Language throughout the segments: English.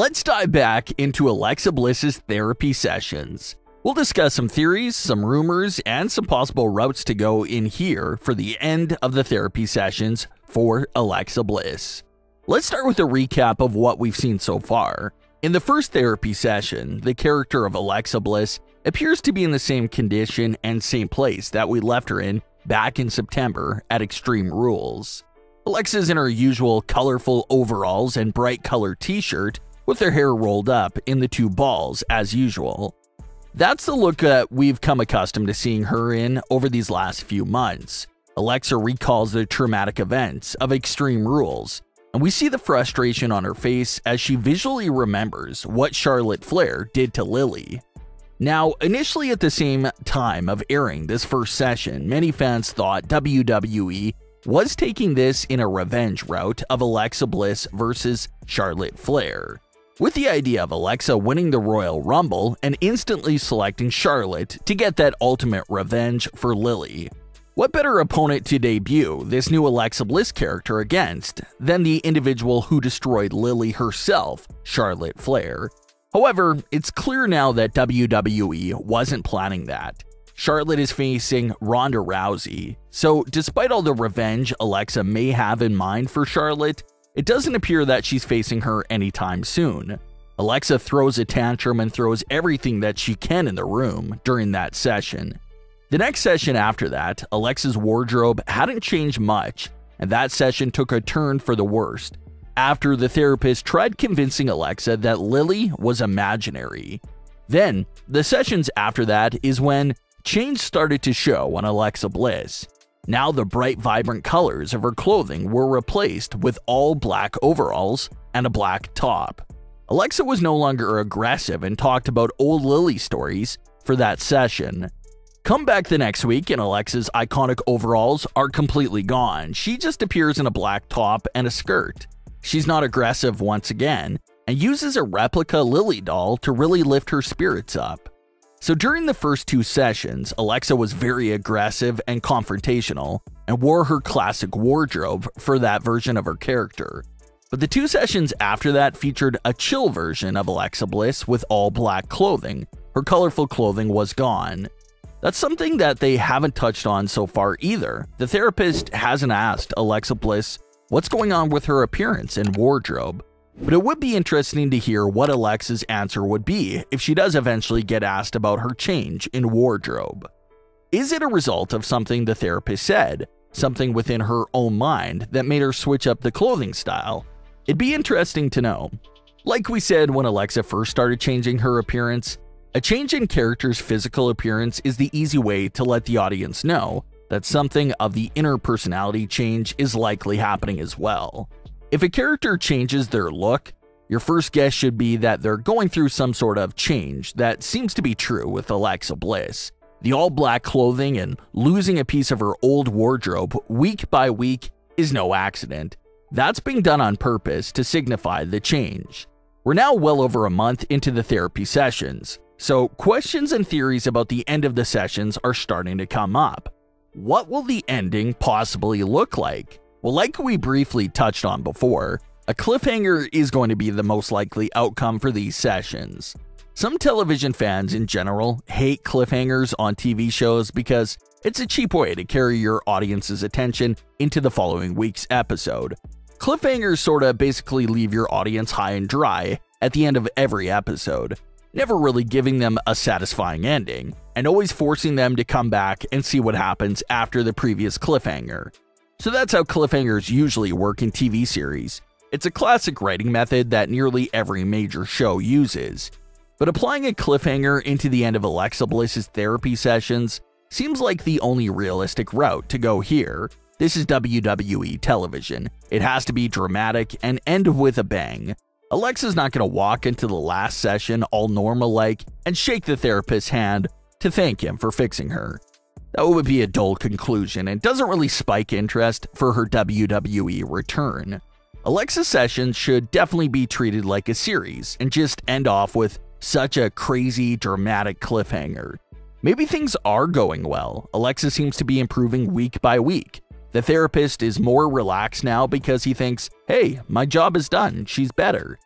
Let's dive back into Alexa Bliss's therapy sessions. We'll discuss some theories, some rumors, and some possible routes to go in here for the end of the therapy sessions for Alexa Bliss. Let's start with a recap of what we've seen so far. In the first therapy session, the character of Alexa Bliss appears to be in the same condition and same place that we left her in back in September at Extreme Rules. Alexa's in her usual colorful overalls and bright colored t-shirt with her hair rolled up in the two balls as usual. That's the look that we've come accustomed to seeing her in over these last few months. Alexa recalls the traumatic events of Extreme Rules, and we see the frustration on her face as she visually remembers what Charlotte Flair did to Lilly. Now, initially at the same time of airing this first session, many fans thought WWE was taking this in a revenge route of Alexa Bliss versus Charlotte Flair, with the idea of Alexa winning the Royal Rumble and instantly selecting Charlotte to get that ultimate revenge for Lilly. What better opponent to debut this new Alexa Bliss character against than the individual who destroyed Lilly herself, Charlotte Flair? However, it's clear now that WWE wasn't planning that. Charlotte is facing Ronda Rousey, so despite all the revenge Alexa may have in mind for Charlotte, it doesn't appear that she's facing her anytime soon. Alexa throws a tantrum and throws everything that she can in the room during that session. The next session after that, Alexa's wardrobe hadn't changed much, and that session took a turn for the worst, after the therapist tried convincing Alexa that Lilly was imaginary. Then, the sessions after that is when change started to show on Alexa Bliss. Now the bright, vibrant colors of her clothing were replaced with all black overalls and a black top. Alexa was no longer aggressive and talked about old Lilly stories for that session. Come back the next week and Alexa's iconic overalls are completely gone. She just appears in a black top and a skirt. She's not aggressive once again, and uses a replica Lilly doll to really lift her spirits up. So during the first two sessions, Alexa was very aggressive and confrontational, and wore her classic wardrobe for that version of her character. But the two sessions after that featured a chill version of Alexa Bliss with all black clothing. Her colorful clothing was gone. That's something that they haven't touched on so far either. The therapist hasn't asked Alexa Bliss what's going on with her appearance and wardrobe. But it would be interesting to hear what Alexa's answer would be if she does eventually get asked about her change in wardrobe. Is it a result of something the therapist said, something within her own mind that made her switch up the clothing style? It'd be interesting to know. Like we said when Alexa first started changing her appearance, a change in character's physical appearance is the easy way to let the audience know that something of the inner personality change is likely happening as well. If a character changes their look, your first guess should be that they're going through some sort of change. That seems to be true with Alexa Bliss. The all-black clothing and losing a piece of her old wardrobe week by week is no accident. That's being done on purpose to signify the change. We're now well over a month into the therapy sessions, so questions and theories about the end of the sessions are starting to come up. What will the ending possibly look like? Well, like we briefly touched on before, a cliffhanger is going to be the most likely outcome for these sessions. Some television fans in general hate cliffhangers on TV shows because it's a cheap way to carry your audience's attention into the following week's episode. Cliffhangers sorta basically leave your audience high and dry at the end of every episode, never really giving them a satisfying ending, and always forcing them to come back and see what happens after the previous cliffhanger. So that's how cliffhangers usually work in TV series. It's a classic writing method that nearly every major show uses. But applying a cliffhanger into the end of Alexa Bliss's therapy sessions seems like the only realistic route to go here. This is WWE television. It has to be dramatic and end with a bang. Alexa's not going to walk into the last session all normal-like and shake the therapist's hand to thank him for fixing her. That would be a dull conclusion and doesn't really spike interest for her WWE return. Alexa's sessions should definitely be treated like a series and just end off with such a crazy, dramatic cliffhanger. Maybe things are going well. Alexa seems to be improving week by week. The therapist is more relaxed now because he thinks, hey, my job is done, she's better.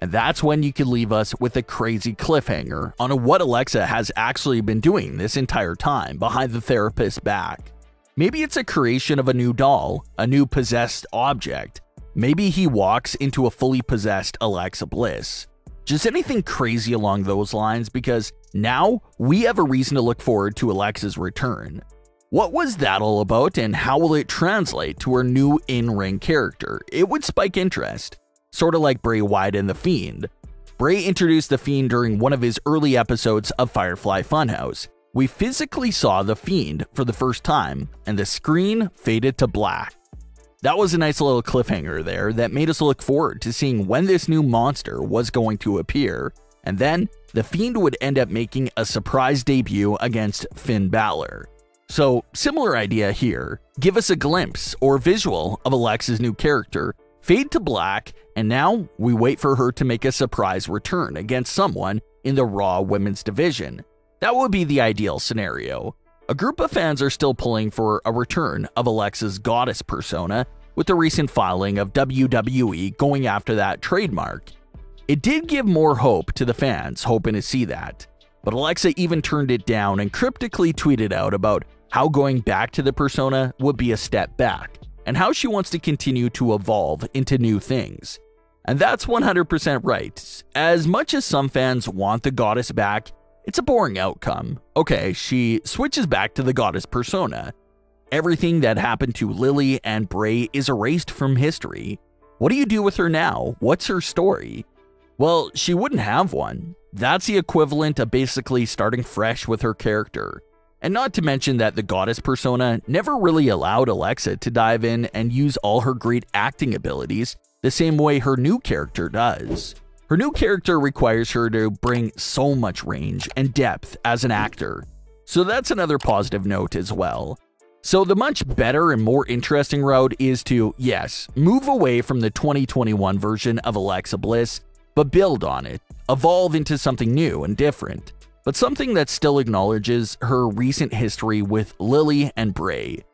And that's when you could leave us with a crazy cliffhanger on what Alexa has actually been doing this entire time behind the therapist's back. Maybe it's a creation of a new doll, a new possessed object. Maybe he walks into a fully possessed Alexa Bliss. Just anything crazy along those lines, because now we have a reason to look forward to Alexa's return. What was that all about, and how will it translate to her new in-ring character? It would spike interest. Sort of like Bray Wyatt and The Fiend. Bray introduced The Fiend during one of his early episodes of Firefly Funhouse. We physically saw The Fiend for the first time, and the screen faded to black. That was a nice little cliffhanger there that made us look forward to seeing when this new monster was going to appear, and then The Fiend would end up making a surprise debut against Finn Balor. So, similar idea here. Give us a glimpse or visual of Alexa's new character, fade to black, and now we wait for her to make a surprise return against someone in the Raw Women's Division. That would be the ideal scenario. A group of fans are still pulling for a return of Alexa's goddess persona, with the recent filing of WWE going after that trademark. It did give more hope to the fans hoping to see that, but Alexa even turned it down and cryptically tweeted out about how going back to the persona would be a step back, and how she wants to continue to evolve into new things. And that's 100% right. As much as some fans want the goddess back, it's a boring outcome. Okay, she switches back to the goddess persona. Everything that happened to Lilly and Bray is erased from history. What do you do with her now? What's her story? Well, she wouldn't have one. That's the equivalent of basically starting fresh with her character. And not to mention that the goddess persona never really allowed Alexa to dive in and use all her great acting abilities the same way her new character does. Her new character requires her to bring so much range and depth as an actor. So that's another positive note as well. So the much better and more interesting route is to, yes, move away from the 2021 version of Alexa Bliss, but build on it, evolve into something new and different, but something that still acknowledges her recent history with Lilly and Bray.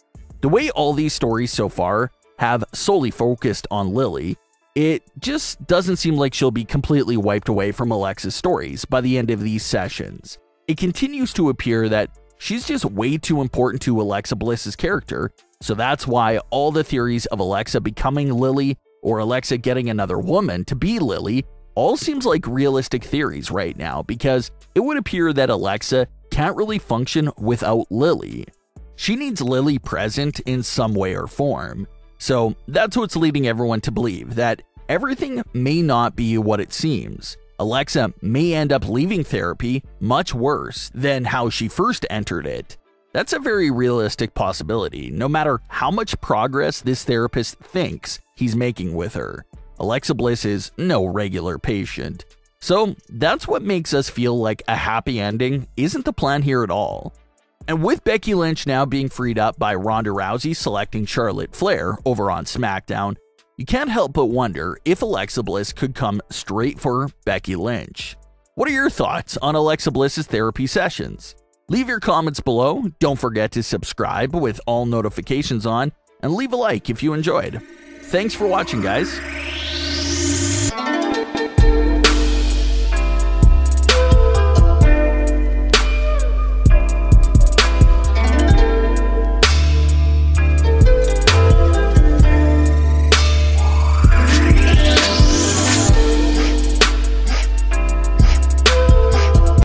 The way all these stories so far have solely focused on Lilly, it just doesn't seem like she'll be completely wiped away from Alexa's stories by the end of these sessions. It continues to appear that she's just way too important to Alexa Bliss's character, so that's why all the theories of Alexa becoming Lilly or Alexa getting another woman to be Lilly all seems like realistic theories right now, because it would appear that Alexa can't really function without Lilly. She needs Lilly present in some way or form. So that's what's leading everyone to believe that everything may not be what it seems. Alexa may end up leaving therapy much worse than how she first entered it. That's a very realistic possibility, no matter how much progress this therapist thinks he's making with her. Alexa Bliss is no regular patient. So that's what makes us feel like a happy ending isn't the plan here at all. And with Becky Lynch now being freed up by Ronda Rousey selecting Charlotte Flair over on SmackDown, you can't help but wonder if Alexa Bliss could come straight for Becky Lynch. What are your thoughts on Alexa Bliss's therapy sessions? Leave your comments below, don't forget to subscribe with all notifications on, and leave a like if you enjoyed. Thanks for watching, guys.